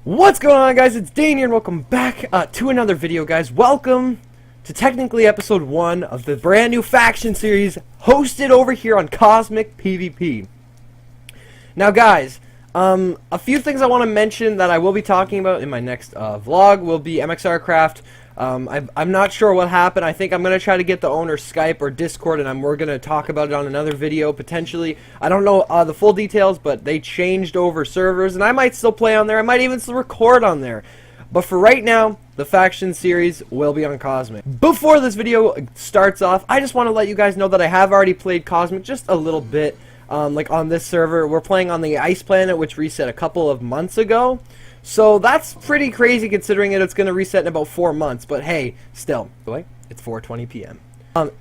What's going on, guys? It's Dane here, and welcome back to another video, guys. Welcome to technically episode 1 of the brand new faction series hosted over here on Cosmicpvp. Now, guys, a few things I want to mention that I will be talking about in my next vlog will be Mxrcraft. I'm not sure what happened. I think I'm going to try to get the owner Skype or Discord, and we're going to talk about it on another video, potentially. I don't know the full details, but they changed over servers, and I might still play on there. I might even still record on there. But for right now, the faction series will be on Cosmic. Before this video starts off, I just want to let you guys know that I have already played Cosmic just a little bit. Like on this server, we're playing on the Ice Planet, which reset a couple of months ago. So that's pretty crazy considering it's going to reset in about 4 months. But hey, still, wait, it's 4:20 p.m.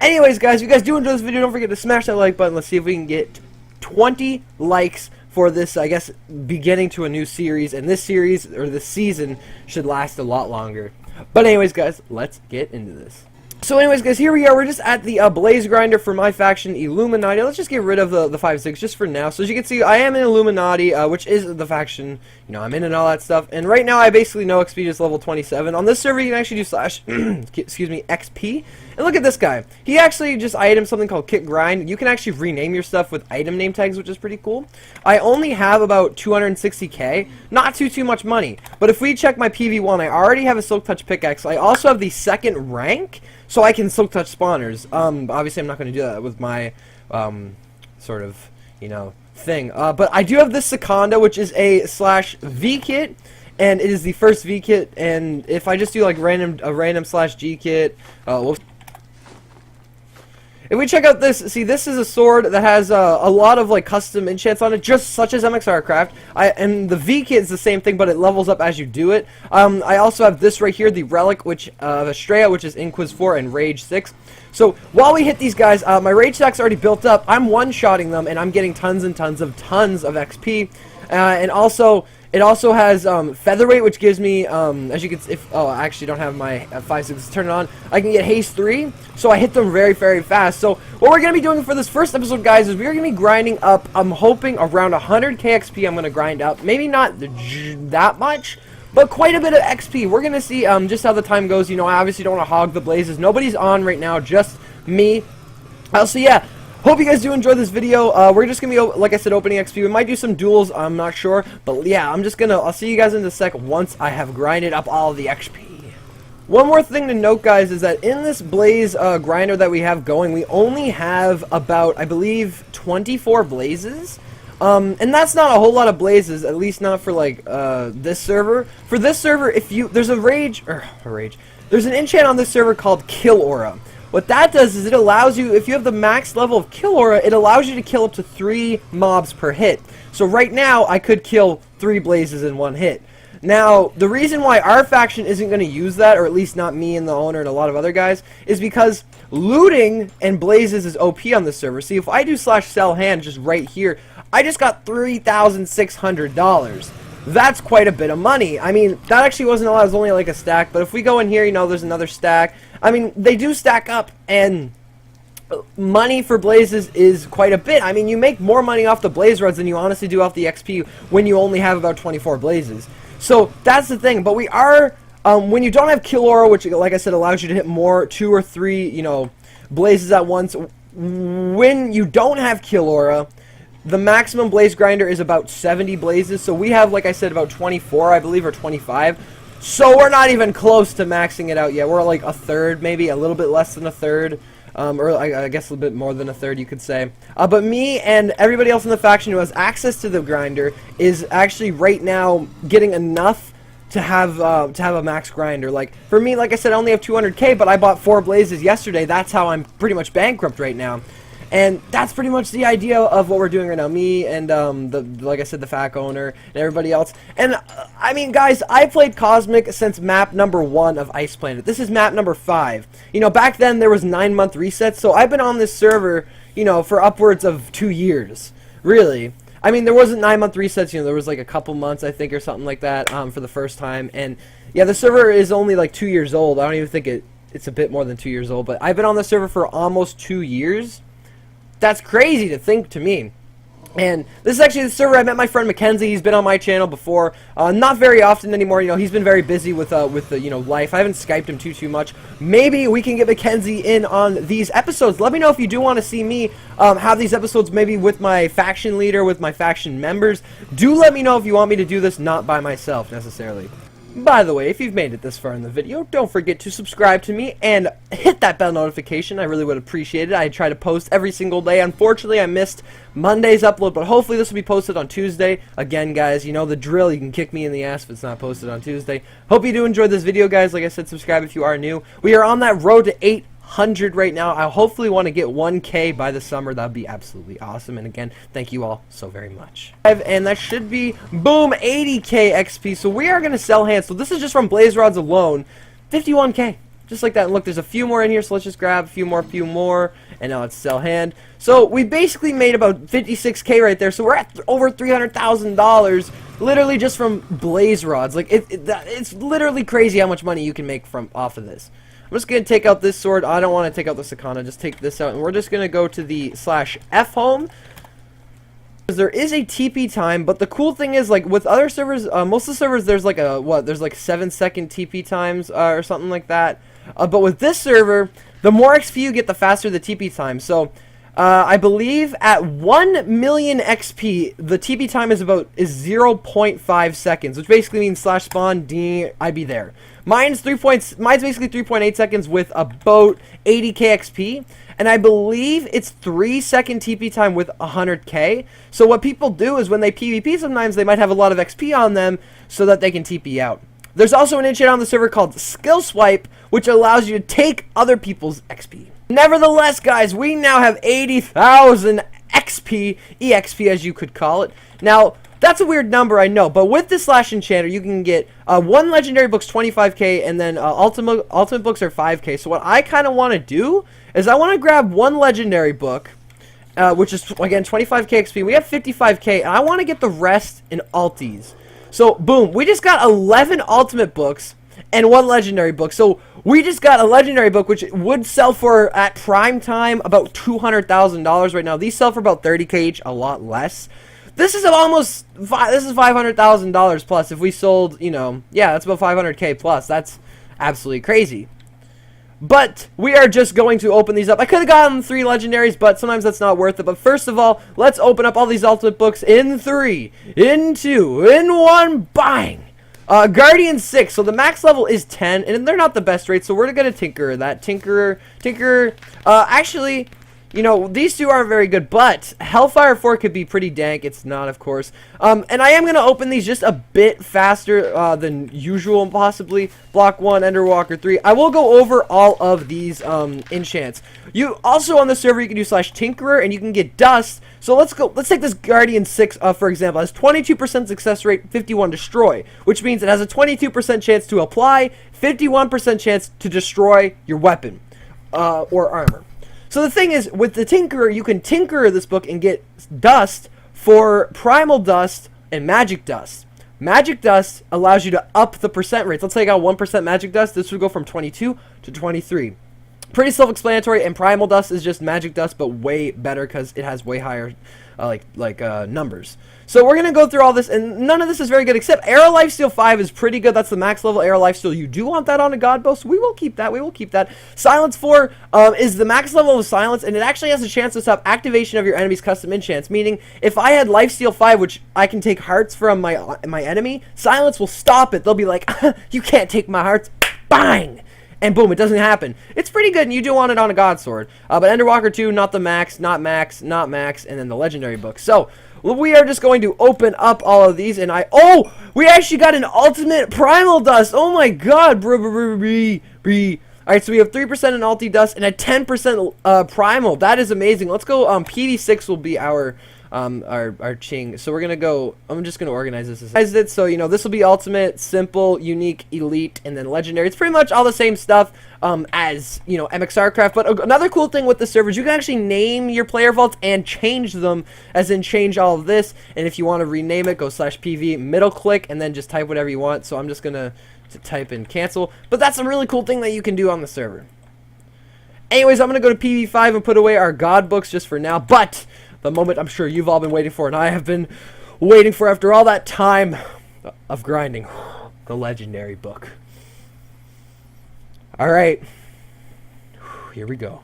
Anyways, guys, if you guys do enjoy this video, don't forget to smash that like button. Let's see if we can get 20 likes for this, I guess, beginning to a new series. And this series, or this season, should last a lot longer. But anyways, guys, let's get into this. So anyways, guys, here we are. We're just at the Blaze Grinder for my faction, Illuminati. Let's just get rid of the 5-6 just for now. So as you can see, I am in Illuminati, which is the faction, you know, I'm in and all that stuff. And right now, I basically know XP is level 27. On this server, you can actually do slash, excuse me, XP. And look at this guy. He actually just itemed something called Kit Grind. You can actually rename your stuff with item name tags, which is pretty cool. I only have about 260k. Not too much money. But if we check my PV1, I already have a Silk Touch pickaxe. I also have the 2nd rank, so I can Silk Touch spawners. Obviously, I'm not going to do that with my sort of, you know, thing. But I do have this Seconda, which is a slash V kit. And it is the first V kit. And if I just do like a random slash G kit, if we check out this, see, this is a sword that has a lot of like custom enchants on it, just such as Mxrcraft. And the V kit is the same thing, but it levels up as you do it. I also have this right here, the Relic, which of Estrella, which is Inquis 4 and Rage 6. So while we hit these guys, my Rage stack's already built up. I'm one-shotting them, and I'm getting tons of XP. And also, it also has Featherweight, which gives me, as you can see, I actually don't have my 5-6 turn it on. I can get Haste 3, so I hit them very fast. So what we're going to be doing for this first episode, guys, is we're going to be grinding up, I'm hoping, around 100k XP I'm going to grind up. Maybe not that much, but quite a bit of XP. We're going to see just how the time goes. You know, I obviously don't want to hog the blazes. Nobody's on right now, just me. So yeah. Hope you guys do enjoy this video. We're just going to be, like I said, opening XP. We might do some duels, I'm not sure. But yeah, I'll see you guys in a sec once I have grinded up all of the XP. One more thing to note, guys, is that in this Blaze grinder that we have going, we only have about, I believe, 24 blazes. And that's not a whole lot of blazes, at least not for, like, this server. For this server, there's there's an enchant on this server called Kill Aura. What that does is it allows you, if you have the max level of Kill Aura, it allows you to kill up to 3 mobs per hit. So right now, I could kill 3 blazes in 1 hit. Now, the reason why our faction isn't going to use that, or at least not me and the owner and a lot of other guys, is because looting and blazes is OP on this server. See, if I do slash sell hand just right here, I just got $3,600. That's quite a bit of money. I mean, that actually wasn't a lot, it was only like a stack, but if we go in here, you know, there's another stack. I mean, they do stack up, and money for blazes is quite a bit. I mean, you make more money off the blaze rods than you honestly do off the XP when you only have about 24 blazes. So, that's the thing, but we are, when you don't have Kill Aura, which, like I said, allows you to hit more, 2 or 3, you know, blazes at once, when you don't have Kill Aura, the maximum blaze grinder is about 70 blazes, so we have, like I said, about 24, I believe, or 25. So we're not even close to maxing it out yet. We're like a third, maybe a little bit less than a third, or I guess a little bit more than a third, you could say. But me and everybody else in the faction who has access to the grinder is actually right now getting enough to have a max grinder. Like for me, like I said, I only have 200k, but I bought 4 blazes yesterday. That's how I'm pretty much bankrupt right now. And that's pretty much the idea of what we're doing right now. Me and, like I said, the FAC owner and everybody else. And, I mean, guys, I played Cosmic since map number 1 of Ice Planet. This is map number 5. You know, back then there was 9-month resets, so I've been on this server, you know, for upwards of 2 years. Really. I mean, there wasn't 9-month resets, you know, there was like a couple months, I think, or something like that, for the first time. And, yeah, the server is only like 2 years old. I don't even think it's a bit more than 2 years old. But I've been on the server for almost 2 years. That's crazy to think to me. And this is actually the server I met my friend Mackenzie. He's been on my channel before, not very often anymore. You know, he's been very busy with the life. I haven't Skyped him too much. Maybe we can get Mackenzie in on these episodes. Let me know if you do want to see me have these episodes, maybe with my faction leader, with my faction members. Do let me know if you want me to do this, not by myself necessarily. By the way, if you've made it this far in the video, don't forget to subscribe to me and hit that bell notification. I really would appreciate it. I try to post every single day. Unfortunately, I missed Monday's upload, but hopefully this will be posted on Tuesday. Again, guys, you know the drill. You can kick me in the ass if it's not posted on Tuesday. Hope you do enjoy this video, guys. Like I said, subscribe if you are new. We are on that road to 800 right now. I hopefully want to get 1K by the summer. That would be absolutely awesome. And again, thank you all so very much. And that should be, boom, 80K XP. So we are going to sell hands. So this is just from Blaze Rods alone. 51K. Just like that. And look, there's a few more in here. So let's just grab a few more. And now let's sell hand. So we basically made about 56K right there. So we're at over $300,000. Literally just from Blaze Rods. Like, it's literally crazy how much money you can make from off of this. I'm just going to take out this sword. I don't want to take out the Sakana. Just take this out. And we're just going to go to the /F home. There is a TP time, but the cool thing is, like, with other servers, most of the servers, there's like there's like 7-second TP times or something like that. But with this server, the more XP you get, the faster the TP time. So, I believe at 1 million XP, the TP time is 0.5 seconds, which basically means /spawn D, I be there. Mine's basically 3.8 seconds with about 80k XP, and I believe it's 3-second TP time with 100k. So what people do is when they PvP, sometimes they might have a lot of XP on them so that they can TP out. There's also an enchant on the server called Skill Swipe, which allows you to take other people's XP. Nevertheless, guys, we now have 80,000 XP, EXP as you could call it. Now, that's a weird number, I know, but with this /enchanter, you can get one legendary book's 25k, and then ultimate books are 5k. So what I kind of want to do is I want to grab one legendary book, which is, again, 25k XP. We have 55k, and I want to get the rest in alties. So, boom, we just got 11 ultimate books and one legendary book. So, we just got a legendary book, which would sell for, at prime time, about $200,000 right now. These sell for about 30k each, a lot less. This is $500,000 plus. If we sold, you know, yeah, that's about 500k plus. That's absolutely crazy. But we are just going to open these up. I could have gotten 3 legendaries, but sometimes that's not worth it. But first of all, let's open up all these ultimate books in 3, in 2, in 1, bang! Guardian 6, so the max level is 10, and they're not the best rate, so we're going to Tinkerer that. Tinkerer, actually, you know, these two aren't very good, but Hellfire 4 could be pretty dank. It's not, of course. And I am going to open these just a bit faster than usual, possibly. Block 1, Enderwalker 3. I will go over all of these enchants. You also, on the server, you can do /Tinkerer, and you can get Dust. So let's take this Guardian 6, for example. It has 22% success rate, 51 destroy, which means it has a 22% chance to apply, 51% chance to destroy your weapon or armor. So the thing is, with the Tinkerer, you can Tinkerer this book and get Dust for Primal Dust and Magic Dust. Magic Dust allows you to up the percent rates. Let's say I got 1% Magic Dust. This would go from 22 to 23. Pretty self-explanatory, and Primal Dust is just Magic Dust, but way better because it has way higher numbers. So we're going to go through all this, and none of this is very good, except Arrow Lifesteal 5 is pretty good. That's the max level Arrow Lifesteal. You do want that on a God Bow, so we will keep that. We will keep that. Silence 4 is the max level of Silence, and it actually has a chance to stop activation of your enemy's custom enchants, meaning if I had Lifesteal 5, which I can take hearts from my enemy, Silence will stop it. They'll be like, you can't take my hearts. Bang! And boom, it doesn't happen. It's pretty good, and you do want it on a God Sword. But Enderwalker 2, not the max, not max, not max, and then the Legendary book. So, we are just going to open up all of these, and oh! We actually got an Ultimate Primal Dust! Oh my god! Alright, so we have 3% in Ulti Dust and a 10% Primal. That is amazing. Let's go, PD6 will be our Ching. So we're gonna go, I'm just gonna organize this as it. So, you know, this will be ultimate, simple, unique, elite, and then legendary. It's pretty much all the same stuff as, you know, Mxrcraft. But another cool thing with the servers, you can actually name your player vaults and change them, as in change all of this. And if you want to rename it, go /PV, middle click, and then just type whatever you want. So I'm just gonna type in cancel. But that's a really cool thing that you can do on the server. Anyways, I'm gonna go to PV5 and put away our God books just for now. But the moment I'm sure you've all been waiting for, and I have been waiting for after all that time of grinding. The legendary book. Alright. Here we go.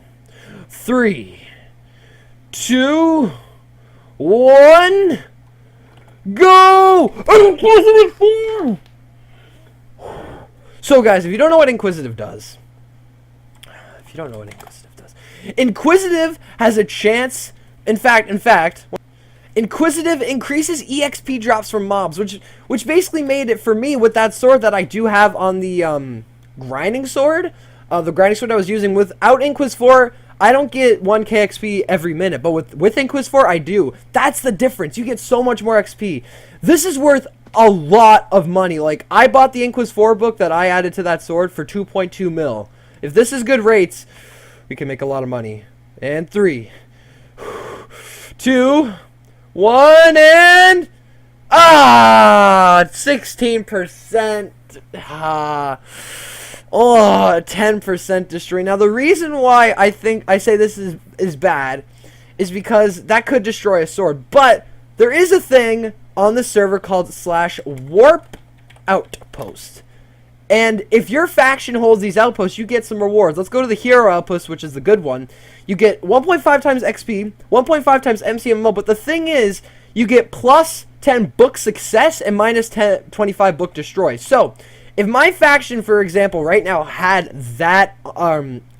3, 2, 1, go! So guys, if you don't know what Inquisitive does, Inquisitive has a chance, in fact, Inquisitive increases EXP drops from mobs, which basically made it for me with that sword that I do have on the grinding sword. The grinding sword I was using, without Inquis 4, I don't get 1k XP every minute, but with Inquis 4, I do. That's the difference. You get so much more XP. This is worth a lot of money. Like, I bought the Inquis 4 book that I added to that sword for 2.2 mil. If this is good rates, we can make a lot of money. And 3, 2, 1, and 16%. Oh, 10% destroy. Now, the reason why I say this is bad is because that could destroy a sword. But there is a thing on the server called /warp outpost. And if your faction holds these outposts, you get some rewards. Let's go to the hero outpost, which is the good one. You get 1.5 times XP, 1.5 times MCMO. But the thing is, you get plus 10 book success and minus 25 book destroy. So if my faction, for example, right now had that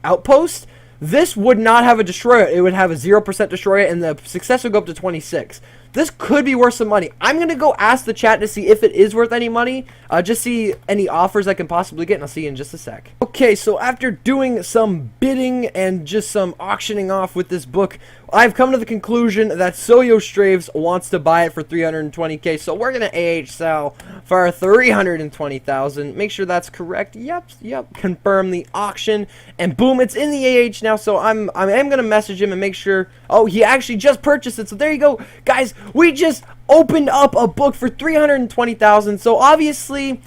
outpost, this would not have a destroyer. It would have a 0% destroyer, and the success would go up to 26. This could be worth some money. I'm going to go ask the chat to see if it is worth any money. Just see any offers I can possibly get, and I'll see you in just a sec. Okay, so after doing some bidding and just some auctioning off with this book, I've come to the conclusion that Soyo Straves wants to buy it for 320k, so we're going to AH sell for 320,000. Make sure that's correct. Yep. Confirm the auction, and boom, it's in the AH now, so I am going to message him and make sure. Oh, he actually just purchased it, so there you go. Guys, we just opened up a book for 320,000, so obviously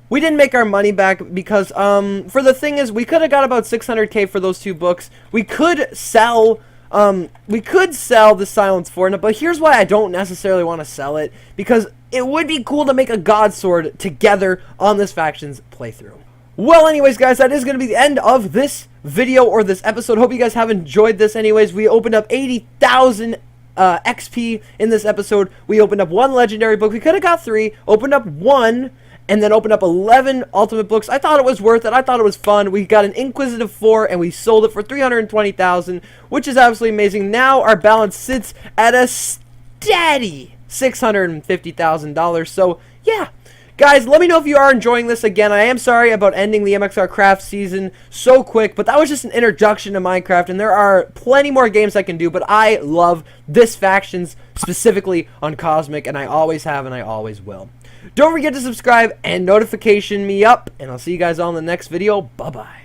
we didn't make our money back because for the thing is, we could have got about 600k for those two books. We could sell the Silence Fortnite, but here's why I don't necessarily want to sell it, because it would be cool to make a God Sword together on this faction's playthrough. Well, anyways, guys, that is going to be the end of this video or this episode. Hope you guys have enjoyed this. Anyways, we opened up 80,000 XP in this episode. We opened up 1 legendary book. We could have got 3, opened up 1, and then opened up 11 ultimate books. I thought it was worth it. I thought it was fun. We got an Inquisitive 4, and we sold it for 320,000, which is absolutely amazing. Now our balance sits at a steady $650,000. So, yeah. Guys, let me know if you are enjoying this. Again, I am sorry about ending the Mxrcraft season so quick, but that was just an introduction to Minecraft, and there are plenty more games I can do, but I love this factions specifically on Cosmic, and I always have and I always will. Don't forget to subscribe and notification me up, and I'll see you guys all in the next video. Bye-bye.